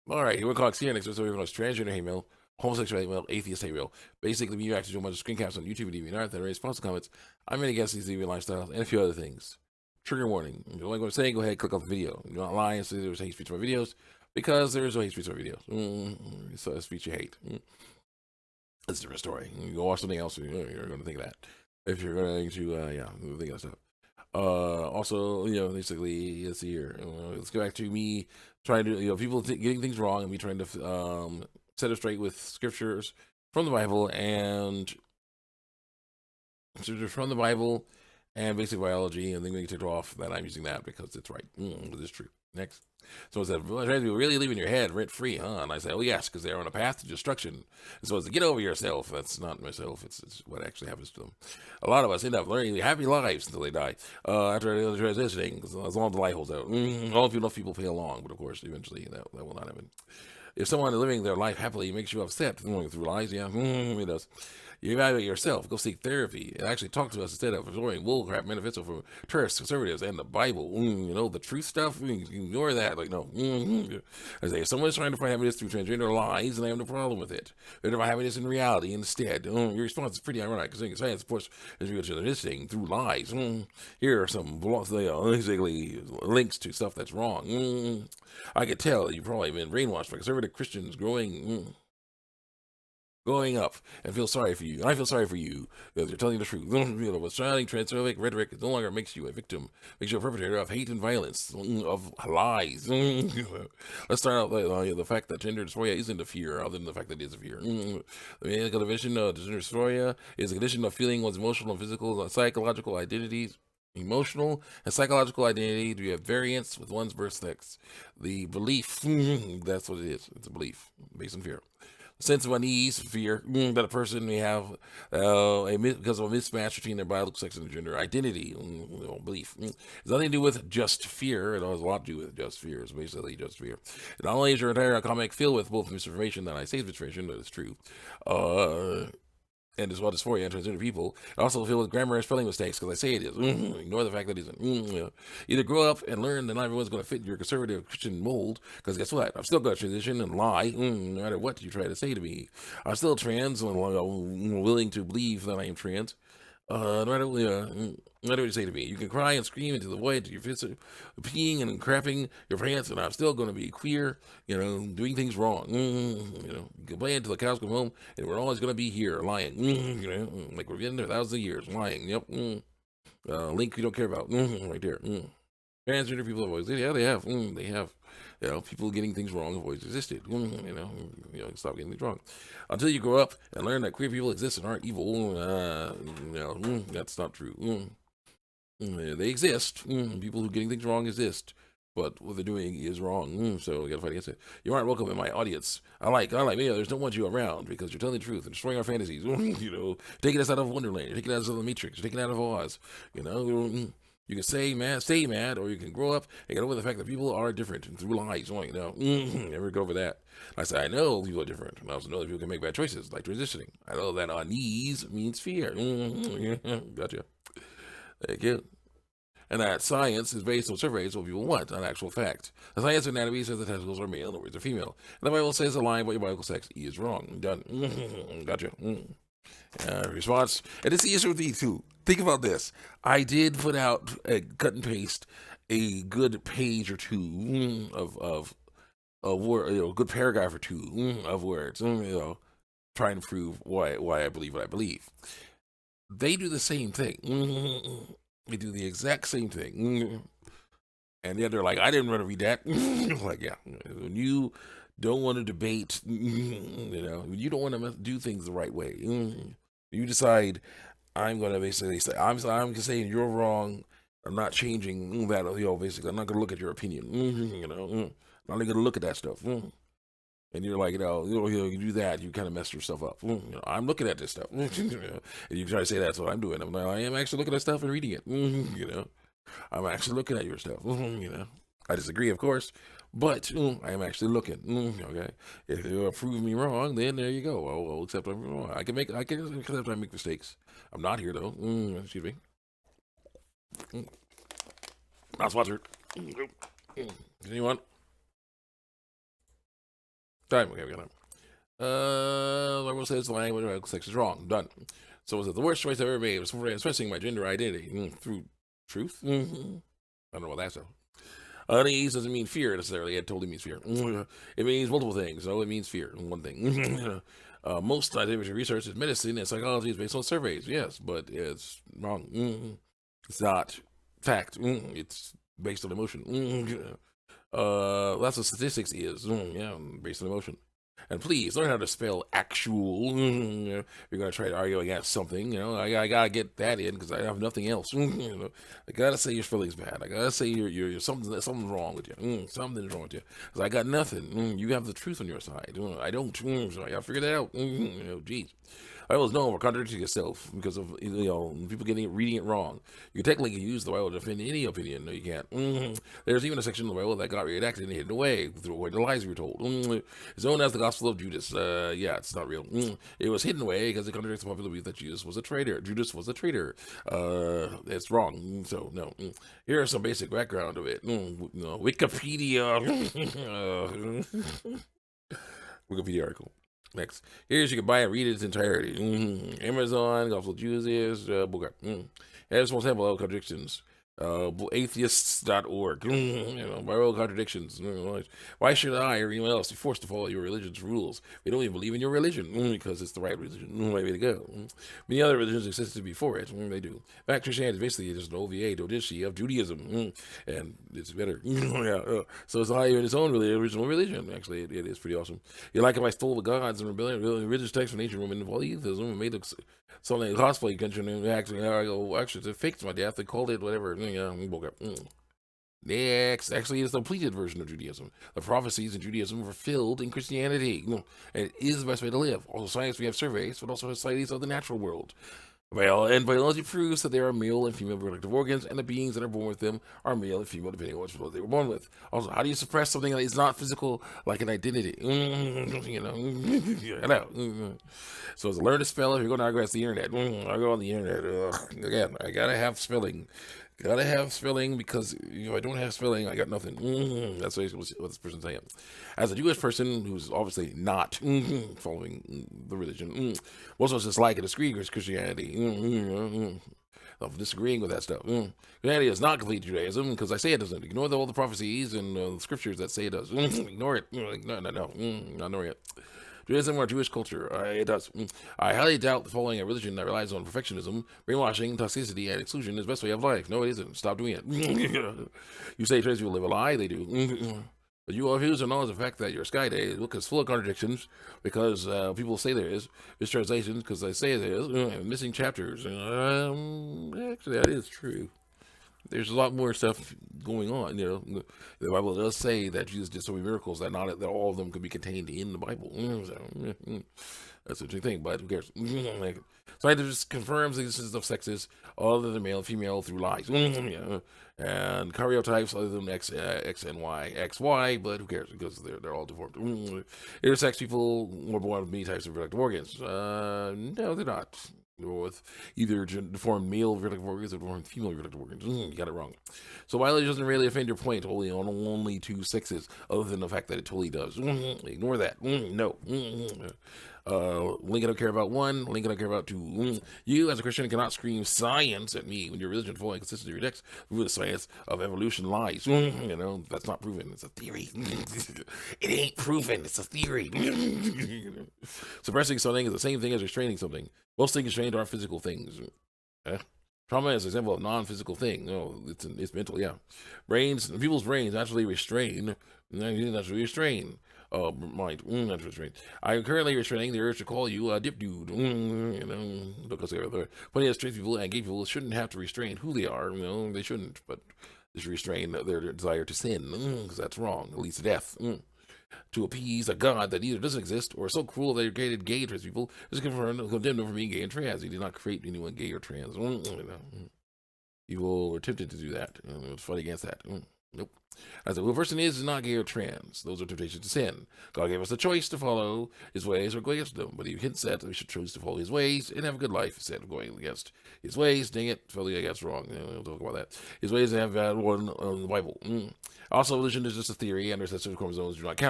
All right, here we're calling CNN next. So we're going to transgender hate mail, homosexual hate mail, atheist hate mail. Basically, me actually do a bunch of screen caps on YouTube and DeviantArt that raise false comments. I'm in against these deviant lifestyles and a few other things. Trigger warning. If you don't like what I'm saying, go ahead, click off the video. You're not lying, so there's hate speech on my videos because there is no hate speech on my videos. So it's speech you hate. That's a different story. You go watch something else, you're going to think of that. If you're going to, think of that stuff. Also, basically, let's see here. Let's go back to me trying to, people getting things wrong and me trying to set it straight with scriptures from the Bible and scriptures from the Bible and basic biology, and then we take it off that I'm using that because it's right. It's true. Next. So it said, well, trans people really live in your head rent free, huh? And I say, oh, yes, because they're on a path to destruction. And so it's to get over yourself. That's not myself. It's what actually happens to them. A lot of us end up learning happy lives until they die. After transitioning, as long as the light holds out. All of enough people pay along, but of course, eventually that will not happen. If someone living their life happily makes you upset going through lies, yeah, it does. You evaluate yourself. Go seek therapy. And actually talk to us instead of absorbing bullcrap manifesto from terrorists, conservatives, and the Bible. The truth stuff. Ignore that. Like no. I say if someone's trying to find happiness through transgender lies, and I have no problem with it. They're find happiness in reality instead. Your response is pretty ironic because science supports this through lies. Here are some basically links to stuff that's wrong. I could tell you've probably been brainwashed by conservative Christians growing up and feel sorry for you. And I feel sorry for you because you're telling the truth. With shouting transphobic rhetoric, it no longer makes you a victim, makes you a perpetrator of hate and violence, of lies. Let's start out with the fact that gender dysphoria isn't a fear, other than the fact that it is a fear. The medical division of gender dysphoria is a condition of feeling one's emotional, physical, and psychological identities. Emotional and psychological identity to have variance with one's birth sex. The belief, that's what it is. It's a belief based on fear sense of unease, fear that a person may have because of a mismatch between their biological sex and gender identity, belief. It's nothing to do with just fear. It has a lot to do with just fear. It's basically just fear. Not only is your entire comic filled with both misinformation that I say is misinformation, that is true, and as well as for you transgender people, also filled with grammar and spelling mistakes because I say it is. Ignore the fact that it isn't. Either grow up and learn that not everyone's going to fit your conservative Christian mold, because guess what? I'm still going to transition and lie, no matter what you try to say to me. I'm still trans and willing to believe that I am trans. No matter, what you say to me. You can cry and scream into the void, you're peeing and crapping your pants, and I'm still going to be queer, doing things wrong. You can play until the cows come home, and we're always going to be here lying. Like we're getting there thousands of years lying. Yep. Link you don't care about. Right there. Transgender people have always, yeah, they have. They have. People getting things wrong have always existed. Stop getting things wrong. Until you grow up and learn that queer people exist and aren't evil, that's not true. They exist. People who getting things wrong exist, but what they're doing is wrong. So we gotta fight against it. You aren't welcome in my audience. I like many others don't want you around because you're telling the truth and destroying our fantasies. Taking us out of Wonderland, taking us out of the Matrix, taking us out of Oz. You can stay mad, or you can grow up and get over the fact that people are different and through lies. Never go over that. I say, I know people are different. And I also know that people can make bad choices, like transitioning. I know that unease means fear. Gotcha. Thank you. And that science is based on surveys of what people want, not actual fact. The science of anatomy says the testicles are male, in other words, they're female. And the Bible says the line about your biological sex is wrong. Done. Gotcha. Response. And it's the issue with these too. Think about this. I did put out a cut and paste a good page or two of word, a good paragraph or two of words, trying to prove why I believe what I believe. They do the same thing. They do the exact same thing. And yet they're like, I didn't want to read that. Like, yeah, when you don't want to debate, you don't want to do things the right way. You decide, I'm going to basically say, I'm saying you're wrong. I'm not changing that, basically, I'm not going to look at your opinion. I'm not going to look at that stuff. And you're like, you do that, you kind of mess yourself up. I'm looking at this stuff. And you try to say that's what I'm doing. I'm like, I am actually looking at stuff and reading it. I'm actually looking at your stuff. I disagree, of course, but I am actually looking. Okay, if you prove me wrong, then there you go. I'll accept I'm wrong. I can accept I make mistakes. I'm not here though. Excuse me. Not sponsored. Anyone? Time. Okay, we got time. I will say this language, sex is wrong. Done. So was it the worst choice I've ever made? It was for expressing my gender identity through truth. I don't know what that's. Unease doesn't mean fear necessarily. It totally means fear. It means multiple things. So it means fear. One thing. Most scientific research is medicine and psychology is based on surveys. Yes, but it's wrong. It's not fact. It's based on emotion. That's what statistics is. Yeah, based on emotion. And please learn how to spell actual. You're gonna try to argue against something. I gotta get that in because I have nothing else. I gotta say your spelling's bad. I gotta say you're something's wrong with you. Something's wrong with you because I got nothing. You have the truth on your side. I don't. So I gotta figure that out. Geez. I always know we're contradicting yourself because of people reading it wrong. You technically can use the Bible to defend any opinion. No, you can't. There's even a section of the Bible that got redacted and hidden away through the lies we were told. It's known as the Gospel of Judas. Yeah, it's not real. It was hidden away because it contradicts the popular belief that Jesus was a traitor. Judas was a traitor. It's wrong. So no. Here's some basic background of it. Wikipedia. Wikipedia article. Next, here's you can buy and read it in its entirety. Amazon, Gospel Judas, book. Here's one sample of contradictions. Atheists.org. Bible contradictions. Why should I or anyone else be forced to follow your religion's rules? We don't even believe in your religion because it's the right religion. Way to go. Many other religions existed before it. They do. In fact, Christianity is basically just an OVA, Dodishi of Judaism, and it's better. So it's not even its own original religion. Actually, it is pretty awesome. You like if I stole the gods and rebellion, religious texts from ancient Roman polytheism and made something cosplay convention and actually to fix my death. They called it whatever. Next, actually, it's the completed version of Judaism. The prophecies in Judaism were fulfilled in Christianity, and it is the best way to live. Also, science, we have surveys, but also societies of the natural world. And biology proves that there are male and female reproductive organs, and the beings that are born with them are male and female depending on what they were born with. Also, how do you suppress something that is not physical, like an identity? So, it's learn to spell if you're going to argue the internet. I go on the internet. Again, I gotta have spelling. Gotta have spelling because if I don't have spelling, I got nothing. That's what this person's saying. As a Jewish person who's obviously not following the religion, most of us dislike and disagree with Christianity. Of disagreeing with that stuff. Christianity is not complete Judaism because I say it doesn't. Ignore all the prophecies and the scriptures that say it does. Ignore it. No, not ignoring it. Judaism or Jewish culture, it does. I highly doubt that following a religion that relies on perfectionism, brainwashing, toxicity, and exclusion is the best way of life. No, it isn't. Stop doing it. You say trans people live a lie, they do. But you refuse to acknowledge the fact that your Sky Day book is full of contradictions because people say there is mistranslations because they say there is missing chapters. Actually, that is true. There's a lot more stuff going on. The Bible does say that Jesus did so many miracles that not that all of them could be contained in the Bible. That's a interesting thing, but who cares? Scientists confirms the existence of sexes other than male and female through lies. And karyotypes other than X and Y, XY, but who cares because they're all deformed. Intersex people were born with many types of reproductive organs. No, they're not. With either deformed male reproductive organs or deformed female reproductive organs. You got it wrong. So biology doesn't really offend your point only two sexes, other than the fact that it totally does. Ignore that. No. Lincoln don't care about one. Lincoln don't care about two. You, as a Christian, cannot scream science at me when your religion fully consistently rejects the science of evolution lies. That's not proven. It's a theory. It ain't proven. It's a theory. Suppressing something is the same thing as restraining something. Most things restrained are physical things. Trauma is an example of non-physical thing. It's mental, yeah. People's brains naturally restrain. Naturally restrain. Mind. Naturally restrain. I am currently restraining the urge to call you a dip dude. Because there are plenty of straight people and gay people shouldn't have to restrain who they are. They shouldn't, but they should restrain their desire to sin. Because that's wrong. It leads to death. To appease a God that either doesn't exist or is so cruel that he created gay and trans people is condemned for being gay and trans. He did not create anyone gay or trans. People were tempted to do that. It was fight against that. Nope. As a person is not gay or trans, those are temptations to sin. God gave us the choice to follow his ways or go against them, but he hints that we should choose to follow his ways and have a good life instead of going against his ways. Dang it, Philly, I guess wrong. We'll talk about that. His ways have one on the Bible. Also, religion is just a theory, and their sets of chromosomes do not count.